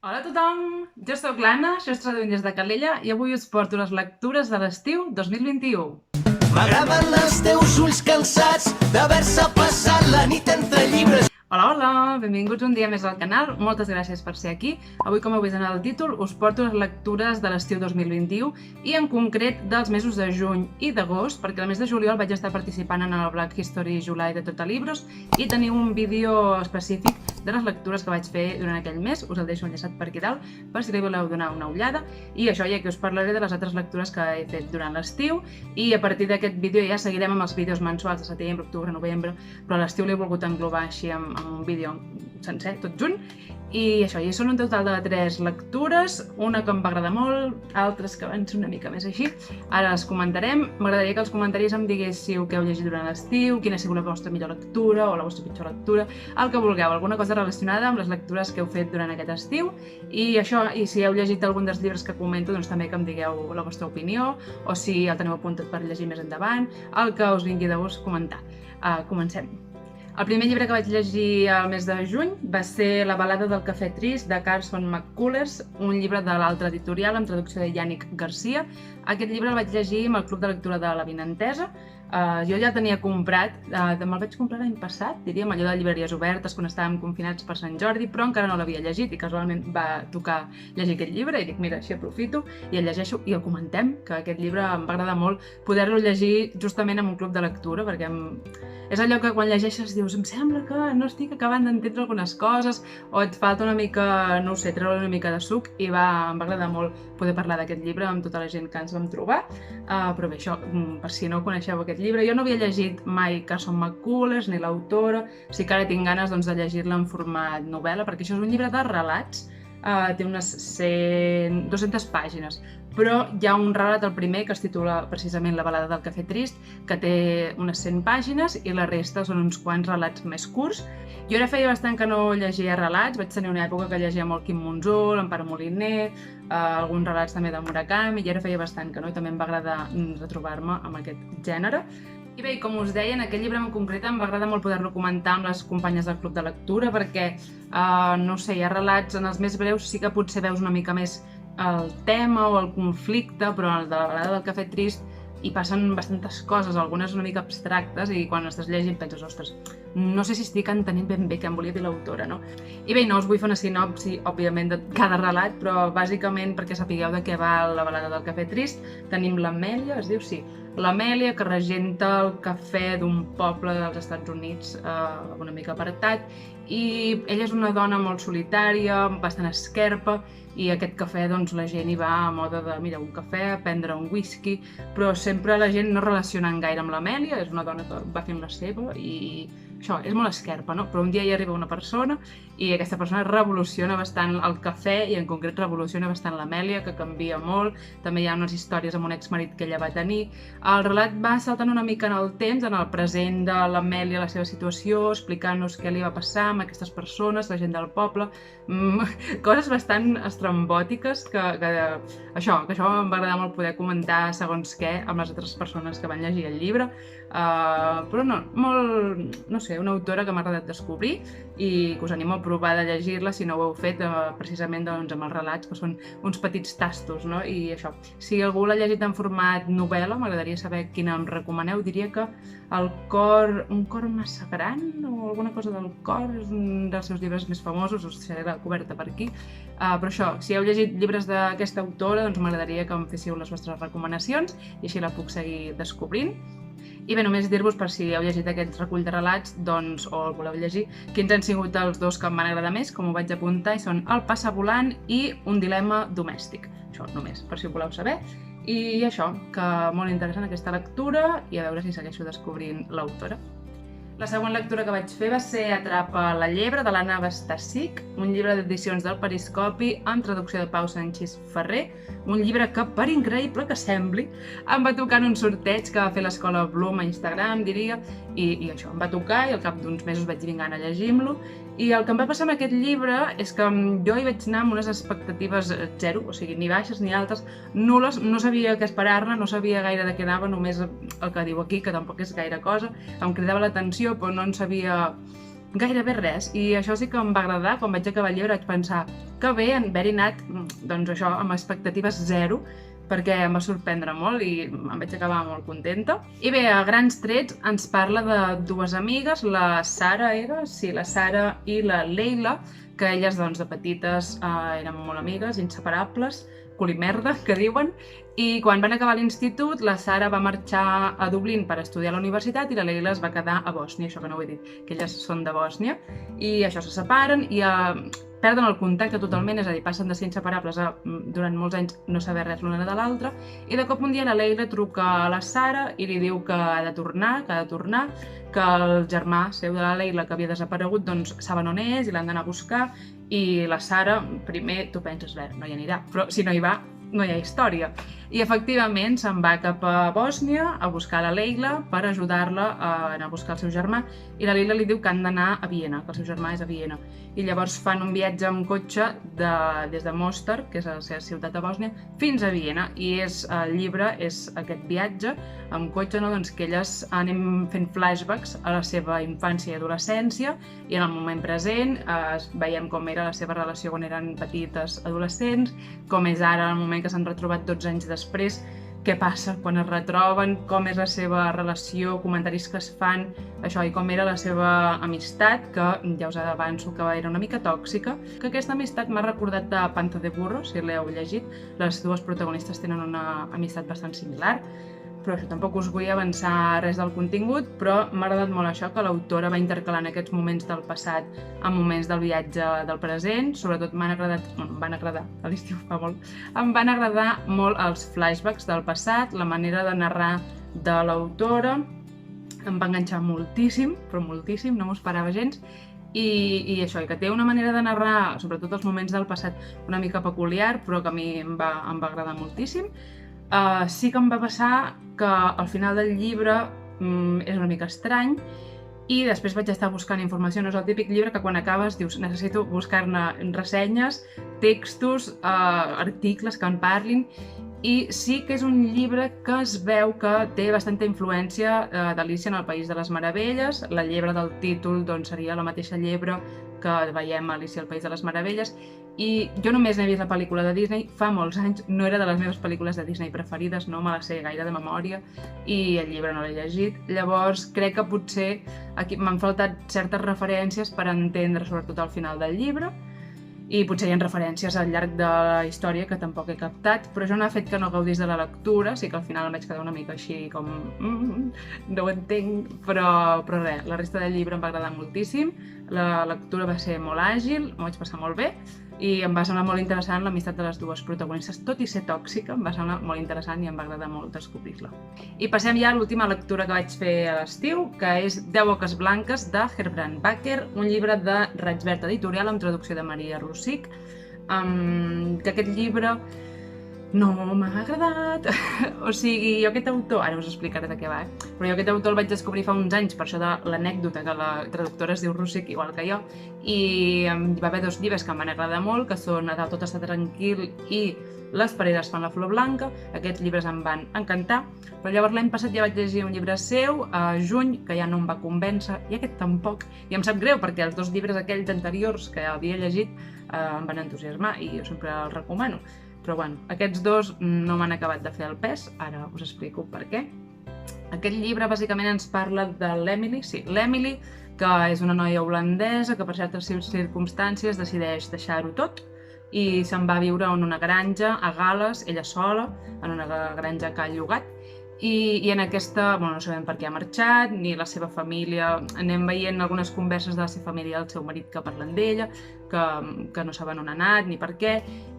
Hola a tothom! Jo sóc l'Anna, això és Traduint des de Calella i avui us porto les lectures de l'estiu 2021. M'agraden els teus ulls cansats d'haver-se passat la nit entre llibres. Hola, hola! Benvinguts un dia més al canal, moltes gràcies per ser aquí. Avui, com heu vist en el títol, us porto les lectures de l'estiu 2021 i en concret dels mesos de juny i d'agost, perquè el mes de juliol vaig estar participant en el Black History July de Totalibros i teniu un vídeo específic de les lectures que vaig fer durant aquell mes, us el deixo enllaçat per aquí dalt per si li voleu donar una ullada, i això, ja que us parlaré de les altres lectures que he fet durant l'estiu, i a partir d'aquest vídeo ja seguirem amb els vídeos mensuals de setembre, octubre, novembre, però l'estiu l'he volgut englobar així amb un vídeo sencer, tot junt, i això, i són un total de 3 lectures, una que em va agradar molt, altres que van ser una mica més així. Ara les comentarem. M'agradaria que als comentaris em diguéssiu què heu llegit durant l'estiu, quina ha sigut la vostra millor lectura o la vostra pitjor lectura, el que vulgueu, alguna cosa relacionada amb les lectures que heu fet durant aquest estiu, i això, i si heu llegit algun dels llibres que comento, doncs també que em digueu la vostra opinió, o si el teniu apuntat per llegir més endavant, el que us vingui de gust comentar. Comencem. El primer llibre que vaig llegir al mes de juny va ser La balada del cafè trist, de Carson McCullers, un llibre de l'Altra Editorial amb traducció de Yannick Garcia. Aquest llibre el vaig llegir amb el Club de Lectura de l'Avinentesa. Jo ja el tenia comprat, me'l vaig comprar l'any passat, diríem, allò de llibreries obertes quan estàvem confinats per Sant Jordi, però encara no l'havia llegit i casualment va tocar llegir aquest llibre i dic, mira, així aprofito i el llegeixo i el comentem, que aquest llibre em va agradar molt poder-lo llegir justament en un club de lectura, perquè és allò que quan llegeixes dius, em sembla que no estic acabant d'entendre algunes coses o et falta una mica, no ho sé, treure una mica de suc, i em va agradar molt poder parlar d'aquest llibre amb tota la gent que ens vam trobar. Però bé, això, per si no coneixeu aquest llibre, jo no havia llegit mai Carson McCullers ni l'autora, sí que ara tinc ganes de llegir-la en format novel·la, perquè això és un llibre de relats, té unes 200 pàgines, però hi ha un relat, el primer, que es titula precisament La balada del cafè trist, que té unes 100 pàgines i la resta són uns quants relats més curts. Jo ara feia bastant que no llegia relats, vaig tenir una època que llegia molt Quim Monzó, l'Empar Moliner, alguns relats també de Murakami, i ara feia bastant que no, i també em va agradar retrobar-me amb aquest gènere. I bé, com us deia, en aquest llibre en concret em va agradar molt poder-lo comentar amb les companyes del club de lectura, perquè, no sé, hi ha relats, en els més breus sí que potser veus una mica més el tema o el conflicte, però en el de La balada del cafè trist hi passen bastantes coses, algunes una mica abstractes, i quan estàs llegint penses, ostres, no sé si estic entenent ben bé què em volia dir l'autora, no? I bé, no us vull fer una sinopsi, òbviament, de cada relat, però bàsicament perquè sapigueu de què va La balada del cafè trist, tenim l'Amèlia, es diu, sí, l'Amèlia, que regenta el cafè d'un poble dels Estats Units una mica apartat, i ella és una dona molt solitària, bastant esquerpa, i aquest cafè, doncs, la gent hi va a moda de, mira, un cafè, prendre un whisky, però sempre la gent no relacionant gaire amb l'Amèlia, és una dona que va fent la seva i això, és molt esquerpa, no? Però un dia hi arriba una persona i aquesta persona revoluciona bastant el cafè, i en concret revoluciona bastant l'Amèlia, que canvia molt. També hi ha unes històries amb un exmarit que ella va tenir. El relat va saltant una mica en el temps, en el present de l'Amèlia, la seva situació, explicant-nos què li va passar amb aquestes persones, la gent del poble, coses bastant estrambòtiques que això em va agradar molt poder comentar segons què amb les altres persones que van llegir el llibre, però no, molt, no sé, una autora que m'ha agradat descobrir i que us animo a provar de llegir-la si no ho heu fet, precisament doncs, amb els relats, que són uns petits tastos, no? I això, si algú l'ha llegit en format novel·la, m'agradaria saber quina em recomaneu. Diria que Un cor massa gran, o alguna cosa del cor, és un dels seus llibres més famosos, us deixaré la coberta per aquí. Però això, si heu llegit llibres d'aquesta autora, doncs m'agradaria que em féssiu les vostres recomanacions i així la puc seguir descobrint. I bé, només dir-vos, per si heu llegit aquest recull de relats, doncs, o el voleu llegir, quins han sigut els dos que em van agradar més, com ho vaig apuntar, i són El passavolant i Un dilema domèstic. Això només, per si ho voleu saber. I això, que molt interessant aquesta lectura, i a veure si segueixo descobrint l'autora. La següent lectura que vaig fer va ser Atrapa la llebre, de l'Anna Bastasic, un llibre d'edicions del Periscopi amb traducció de Pau Sanchís Ferrer, un llibre que, per increïble que sembli, em va tocar en un sorteig que va fer l'escola Bloom a Instagram, diria, i això, em va tocar i al cap d'uns mesos vaig dir vinga, llegim-lo. I el que em va passar amb aquest llibre és que jo hi vaig anar amb unes expectatives zero, o sigui, ni baixes ni altes, nul·les, no sabia què esperar-ne, no sabia gaire de què anava, només el que diu aquí, que tampoc és gaire cosa, em cridava l'atenció, però no en sabia Gairebé res, i això sí que em va agradar. Quan vaig acabar el llibre vaig pensar que bé haver-hi anat, doncs això, amb expectatives zero, perquè em va sorprendre molt i em vaig acabar molt contenta. I bé, a grans trets ens parla de dues amigues, la Sara la Sara i la Leila, que elles doncs de petites eren molt amigues, inseparables, colimerda, que diuen, i quan van acabar l'institut, la Sara va marxar a Dublín per estudiar a la universitat i la Leila es va quedar a Bòsnia, això que no ho he dit, que elles són de Bòsnia, i això se separen i perden el contacte totalment, és a dir, passen de ser inseparables a durant molts anys no saber res l'una de l'altra, i de cop un dia la Leila truca a la Sara i li diu que ha de tornar, que el germà seu de la Leila, que havia desaparegut, doncs saben on és i l'han d'anar a buscar, i la Sara, primer tu penses, bé, no hi anirà, però si no hi va, no hi ha història. I efectivament se'n va cap a Bòsnia a buscar la Leila per ajudar-la a anar a buscar el seu germà, i la Leila li diu que han d'anar a Viena, que el seu germà és a Viena. I llavors fan un viatge amb cotxe des de Mostar, que és la seva ciutat a Bòsnia, fins a Viena, i el llibre és aquest viatge amb cotxe, doncs, que elles anem fent flashbacks a la seva infància i adolescència, i en el moment present veiem com era la seva relació quan eren petites adolescents, com és ara en el moment que s'han retrobat 12 anys després, què passa quan es retroben, com és la seva relació, comentaris que es fan, això, i com era la seva amistat, que ja us avanço que era una mica tòxica, que aquesta amistat m'ha recordat de Panza de Burro, si l'heu llegit. Les dues protagonistes tenen una amistat bastant similar, però això, tampoc us vull avançar res del contingut, però m'ha agradat molt això, que l'autora va intercalant aquests moments del passat amb moments del viatge del present. Sobretot em van agradar, a l'estiu fa molt, em van agradar molt els flashbacks del passat, la manera de narrar de l'autora, em va enganxar moltíssim, però moltíssim, no m'ho esperava gens, i això, i que té una manera de narrar, sobretot els moments del passat, una mica peculiar, però que a mi em va agradar moltíssim. Sí que em va passar que al final del llibre és una mica estrany, i després vaig estar buscant informació. No és el típic llibre que quan acabes dius necessito buscar-ne ressenyes, textos, articles que en parlin, i sí que és un llibre que es veu que té bastanta influència d'Alícia en el País de les Meravelles. La llebre del títol doncs, seria la mateixa llebre que veiem a Alícia al País de les Meravelles, i jo només n'he vist la pel·lícula de Disney fa molts anys, no era de les meves pel·lícules de Disney preferides, no me la sé gaire de memòria, i el llibre no l'he llegit. Llavors crec que potser aquí m'han faltat certes referències per entendre sobretot al final del llibre, i potser hi ha referències al llarg de la història que tampoc he captat, però això no ha fet que no gaudís de la lectura, sí que al final em vaig quedar una mica així com no ho entenc, però res, la resta del llibre em va agradar moltíssim, la lectura va ser molt àgil, m'ho vaig passar molt bé, i em va semblar molt interessant l'amistat de les dues protagonistes, tot i ser tòxica, em va semblar molt interessant i em va agradar molt descobrir-la. I passem ja a l'última lectura que vaig fer a l'estiu, que és 10 oques blanques de Herbrand Bakker, un llibre de Raig Verd Editorial amb traducció de Maria Rosic, que aquest llibre no m'ha agradat. O sigui, jo aquest autor, ara us explicaré de què va, però jo aquest autor el vaig descobrir fa uns anys per això de l'anècdota que la traductora es diu Rosic, igual que jo, i hi va haver 2 llibres que em van agradar molt, que són A dalt tot està tranquil i Les pareres fan la flor blanca. Aquests llibres em van encantar, però llavors l'any passat ja vaig llegir un llibre seu, a juny, que ja no em va convèncer, i aquest tampoc, i em sap greu perquè els 2 llibres aquells anteriors que havia llegit em van entusiasmar i jo sempre els recomano. Però bueno, aquests 2 no m'han acabat de fer el pes, ara us explico per què. Aquest llibre bàsicament ens parla de l'Emily, l'Emily, que és una noia holandesa que per certes circumstàncies decideix deixar-ho tot i se'n va viure en una granja a Gal·les, ella sola, en una granja que ha llogat, i en aquesta, no sabem per què ha marxat, ni la seva família, anem veient algunes converses de la seva família i el seu marit que parlen d'ella, que no saben on ha anat ni per què,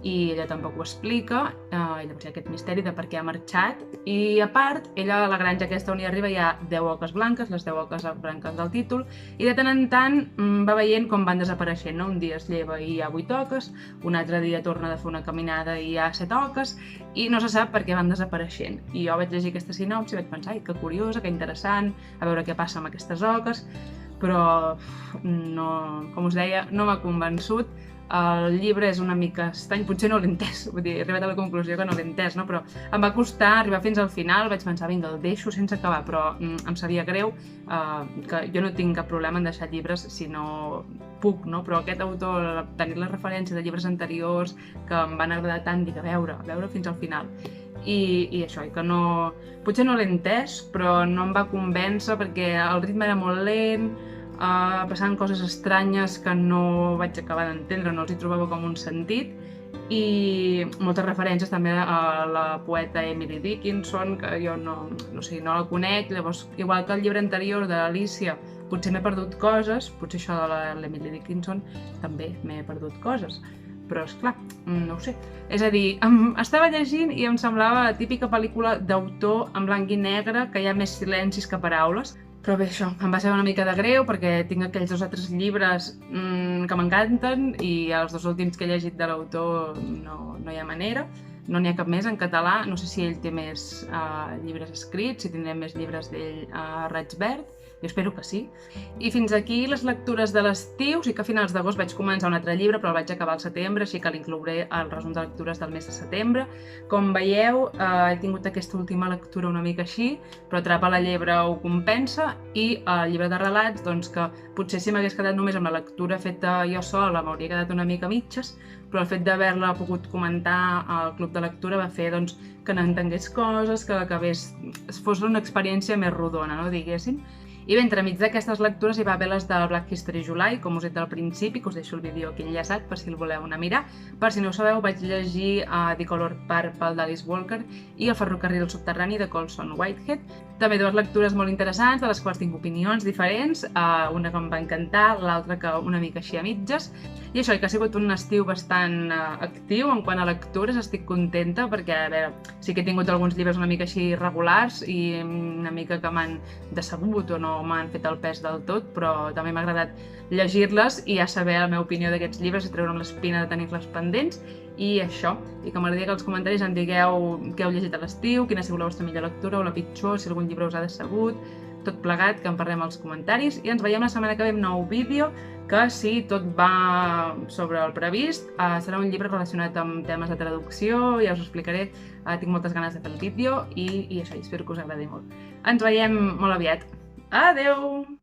i ella tampoc ho explica, llavors hi ha aquest misteri de per què ha marxat, i a part, ella a la granja aquesta on hi arriba hi ha 10 oques blanques, les 10 oques blanques del títol, i de tant en tant va veient com van desapareixent, no? Un dia es lleva i hi ha 8 oques, un altre dia torna de fer una caminada i hi ha 7 oques, i no se sap per què van desapareixent. I jo vaig llegir aquesta sinopsi i vaig pensar, ai, que curiosa, que interessant, a veure què passa amb aquestes oques, però no, com us deia, no m'ha convençut. el llibre és una mica estrany, potser no l'he entès, vull dir, he arribat a la conclusió que no l'he entès, no? Però em va costar arribar fins al final, vaig pensar, vinga, el deixo sense acabar, però em sabia greu que jo no tinc cap problema en deixar llibres si no puc, no? Però aquest autor, tenir la referència de llibres anteriors que em van agradar tant, dic, a veure fins al final. I això, i que no... Potser no l'he entès, però no em va convèncer perquè el ritme era molt lent, passant coses estranyes que no vaig acabar d'entendre, no els hi trobava com un sentit, i moltes referències també a la poeta Emily Dickinson, que jo no la conec, llavors, igual que el llibre anterior de l'Alícia, potser m'he perdut coses, potser això de l'Emily Dickinson també m'he perdut coses, però esclar, no ho sé. És a dir, estava llegint i em semblava la típica pel·lícula d'autor en blanc i negre, que hi ha més silencis que paraules. Però bé, això, em va ser una mica de greu perquè tinc aquells 2 o 3 llibres que m'encanten i els 2 últims que he llegit de l'autor no hi ha manera. No n'hi ha cap més en català, no sé si ell té més llibres escrits, si tindrem més llibres d'ell a Raig Verd, jo espero que sí. I fins aquí les lectures de l'estiu, sí que a finals d'agost vaig començar un altre llibre, però el vaig acabar al setembre, així que l'inclouré al resum de lectures del mes de setembre. Com veieu, he tingut aquesta última lectura una mica així, però Atrapa la llebre ho compensa, i el llibre de relats, doncs que potser si m'hagués quedat només amb la lectura feta jo sola m'hauria quedat una mica a mitges, però el fet d'haver-la pogut comentar al club de lectura va fer doncs, que n'entengués coses, que fos una experiència més rodona, no, diguéssim. I bé, entremig d'aquestes lectures hi va haver les del Black History July, com us he dit al principi, que us deixo el vídeo aquí enllaçat per si el voleu anar a mirar. Per si no ho sabeu, vaig llegir The Color Purple d'Alice Walker i El ferrocarril subterrani de Colson Whitehead. També 2 lectures molt interessants, de les quals tinc opinions diferents, una que em va encantar, l'altra que una mica així a mitges. I això, que ha sigut un estiu bastant actiu en quant a lectures, estic contenta perquè, a veure, sí que he tingut alguns llibres una mica així regulars i una mica que m'han decebut o no m'han fet el pes del tot, però també m'ha agradat llegir-les i ja saber la meva opinió d'aquests llibres i treure'm l'espina de tenir-les pendents. I això, i que m'agradaria que als comentaris em digueu què heu llegit a l'estiu, quina ha sigut la vostra millor lectura o la pitjor, si algun llibre us ha decebut, tot plegat, que en parlem als comentaris. I ens veiem la setmana que ve amb nou vídeo, que si tot va sobre el previst, serà un llibre relacionat amb temes de traducció, ja us ho explicaré, tinc moltes ganes de fer el vídeo i això, espero que us agradi molt. Ens veiem molt aviat. Adeu!